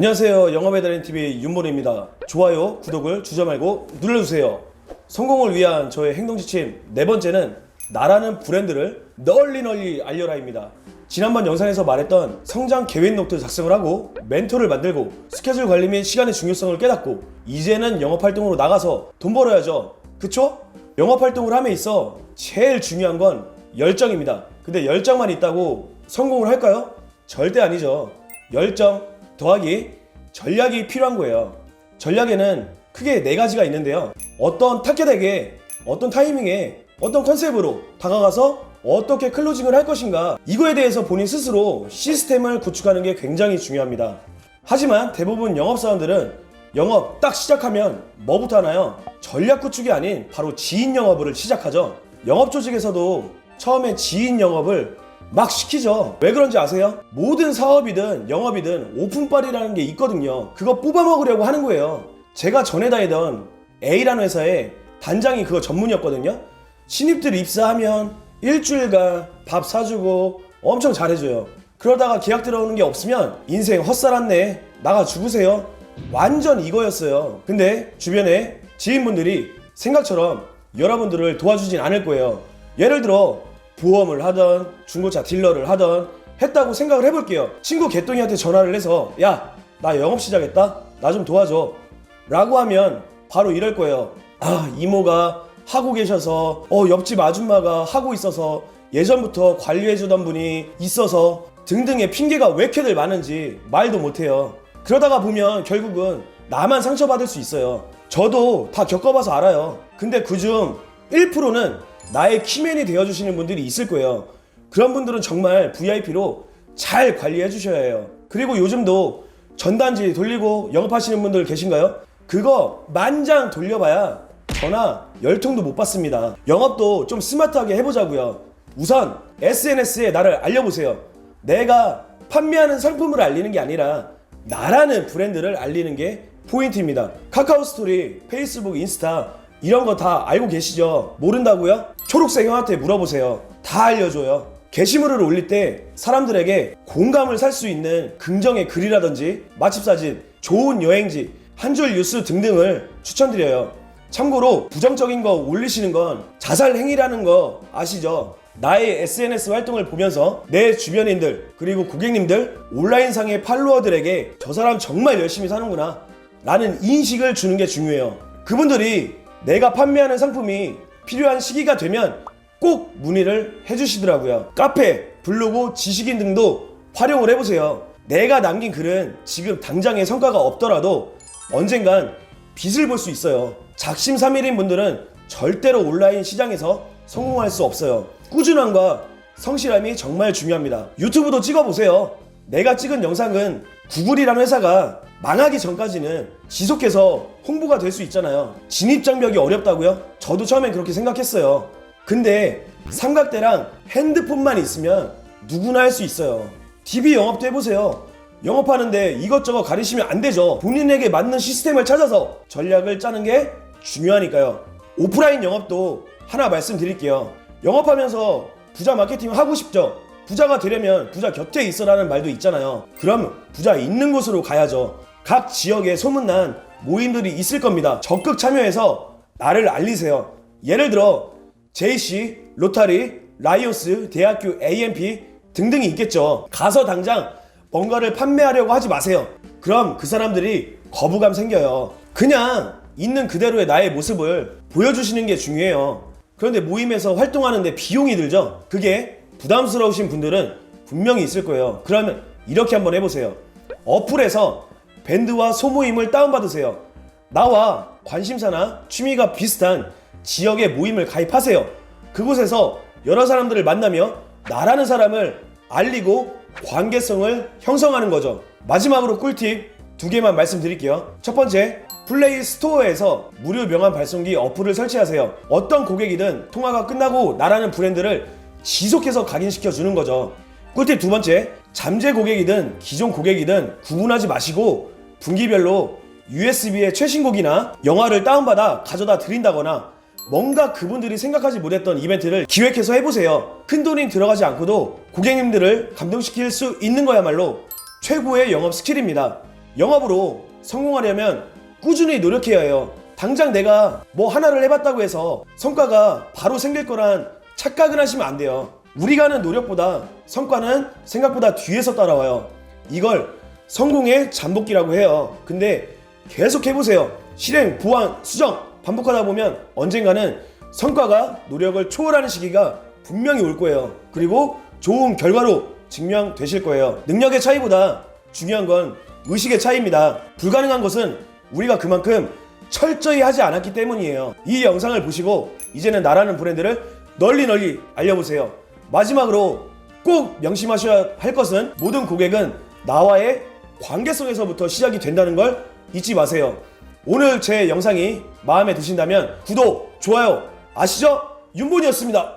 안녕하세요. 영업의 달인TV 윤모리입니다. 좋아요, 구독을 주저 말고 눌러주세요. 성공을 위한 저의 행동지침 네 번째는 나라는 브랜드를 널리 알려라입니다. 지난번 영상에서 말했던 성장 계획 노트 작성을 하고 멘토를 만들고 스케줄 관리 및 시간의 중요성을 깨닫고 이제는 영업활동으로 나가서 돈 벌어야죠. 그쵸? 영업활동을 함에 있어 제일 중요한 건 열정입니다. 근데 열정만 있다고 성공을 할까요? 절대 아니죠. 열정 더하기 전략이 필요한 거예요. 전략에는 크게 네 가지가 있는데요. 어떤 타겟에게, 어떤 타이밍에, 어떤 컨셉으로 다가가서 어떻게 클로징을 할 것인가, 이거에 대해서 본인 스스로 시스템을 구축하는 게 굉장히 중요합니다. 하지만 대부분 영업사원들은 영업 딱 시작하면 뭐부터 하나요? 전략 구축이 아닌 바로 지인 영업을 시작하죠. 영업 조직에서도 처음에 지인 영업을 막 시키죠. 왜 그런지 아세요? 모든 사업이든 영업이든 오픈빨이라는 게 있거든요. 그거 뽑아먹으려고 하는 거예요. 제가 전에 다니던 A라는 회사에 단장이 그거 전문이었거든요. 신입들 입사하면 일주일간 밥 사주고 엄청 잘해줘요. 그러다가 계약 들어오는 게 없으면 인생 헛살았네, 나가 죽으세요, 완전 이거였어요. 근데 주변에 지인분들이 생각처럼 여러분들을 도와주진 않을 거예요. 예를 들어 보험을 하던 중고차 딜러를 하던 했다고 생각을 해볼게요. 친구 개똥이한테 전화를 해서 야, 나 영업 시작했다, 나 좀 도와줘 라고 하면 바로 이럴 거예요. 아, 이모가 하고 계셔서, 옆집 아줌마가 하고 있어서, 예전부터 관리해주던 분이 있어서 등등의 핑계가 왜 이렇게들 많은지 말도 못해요. 그러다가 보면 결국은 나만 상처받을 수 있어요. 저도 다 겪어봐서 알아요. 근데 그중 1%는 나의 키맨이 되어주시는 분들이 있을 거예요. 그런 분들은 정말 VIP로 잘 관리해 주셔야 해요. 그리고 요즘도 전단지 돌리고 영업하시는 분들 계신가요? 그거 만장 돌려봐야 전화 10통도 못 받습니다. 영업도 좀 스마트하게 해보자고요. 우선 SNS에 나를 알려보세요. 내가 판매하는 상품을 알리는 게 아니라 나라는 브랜드를 알리는 게 포인트입니다. 카카오 스토리, 페이스북, 인스타 이런 거 다 알고 계시죠? 모른다고요? 초록색 형한테 물어보세요. 다 알려줘요. 게시물을 올릴 때 사람들에게 공감을 살 수 있는 긍정의 글이라든지 맛집 사진, 좋은 여행지, 한 줄 뉴스 등등을 추천드려요. 참고로 부정적인 거 올리시는 건 자살 행위라는 거 아시죠? 나의 SNS 활동을 보면서 내 주변인들 그리고 고객님들, 온라인상의 팔로워들에게 저 사람 정말 열심히 사는구나 라는 인식을 주는 게 중요해요. 그분들이 내가 판매하는 상품이 필요한 시기가 되면 꼭 문의를 해주시더라고요. 카페, 블로그, 지식인 등도 활용을 해보세요. 내가 남긴 글은 지금 당장의 성과가 없더라도 언젠간 빛을 볼 수 있어요. 작심삼일인 분들은 절대로 온라인 시장에서 성공할 수 없어요. 꾸준함과 성실함이 정말 중요합니다. 유튜브도 찍어보세요. 내가 찍은 영상은 구글이라는 회사가 망하기 전까지는 지속해서 홍보가 될 수 있잖아요. 진입장벽이 어렵다고요? 저도 처음엔 그렇게 생각했어요. 근데 삼각대랑 핸드폰만 있으면 누구나 할 수 있어요. TV 영업도 해보세요. 영업하는데 이것저것 가리시면 안 되죠. 본인에게 맞는 시스템을 찾아서 전략을 짜는 게 중요하니까요. 오프라인 영업도 하나 말씀드릴게요. 영업하면서 부자 마케팅 하고 싶죠? 부자가 되려면 부자 곁에 있어라는 말도 있잖아요. 그럼 부자 있는 곳으로 가야죠. 각 지역에 소문난 모임들이 있을 겁니다. 적극 참여해서 나를 알리세요. 예를 들어 JC, 로타리, 라이온스, 대학교 AMP 등등이 있겠죠. 가서 당장 뭔가를 판매하려고 하지 마세요. 그럼 그 사람들이 거부감 생겨요. 그냥 있는 그대로의 나의 모습을 보여주시는 게 중요해요. 그런데 모임에서 활동하는데 비용이 들죠? 그게 부담스러우신 분들은 분명히 있을 거예요. 그러면 이렇게 한번 해보세요. 어플에서 밴드와 소모임을 다운받으세요. 나와 관심사나 취미가 비슷한 지역의 모임을 가입하세요. 그곳에서 여러 사람들을 만나며 나라는 사람을 알리고 관계성을 형성하는 거죠. 마지막으로 꿀팁 2개만 말씀드릴게요. 첫 번째, 플레이 스토어에서 무료 명함 발송기 어플을 설치하세요. 어떤 고객이든 통화가 끝나고 나라는 브랜드를 지속해서 각인시켜 주는 거죠. 꿀팁 2번째, 잠재 고객이든 기존 고객이든 구분하지 마시고 분기별로 USB의 최신곡이나 영화를 다운받아 가져다 드린다거나 뭔가 그분들이 생각하지 못했던 이벤트를 기획해서 해보세요. 큰돈이 들어가지 않고도 고객님들을 감동시킬 수 있는 거야말로 최고의 영업 스킬입니다. 영업으로 성공하려면 꾸준히 노력해야 해요. 당장 내가 뭐 하나를 해봤다고 해서 성과가 바로 생길 거란 착각을 하시면 안 돼요. 우리가 하는 노력보다 성과는 생각보다 뒤에서 따라와요. 이걸 성공의 잠복기라고 해요. 근데 계속 해보세요. 실행, 보완, 수정 반복하다 보면 언젠가는 성과가 노력을 초월하는 시기가 분명히 올 거예요. 그리고 좋은 결과로 증명되실 거예요. 능력의 차이보다 중요한 건 의식의 차이입니다. 불가능한 것은 우리가 그만큼 철저히 하지 않았기 때문이에요. 이 영상을 보시고 이제는 나라는 브랜드를 널리 알려보세요. 마지막으로 꼭 명심하셔야 할 것은 모든 고객은 나와의 관계성에서부터 시작이 된다는 걸 잊지 마세요. 오늘 제 영상이 마음에 드신다면 구독, 좋아요 아시죠? 윤본이었습니다.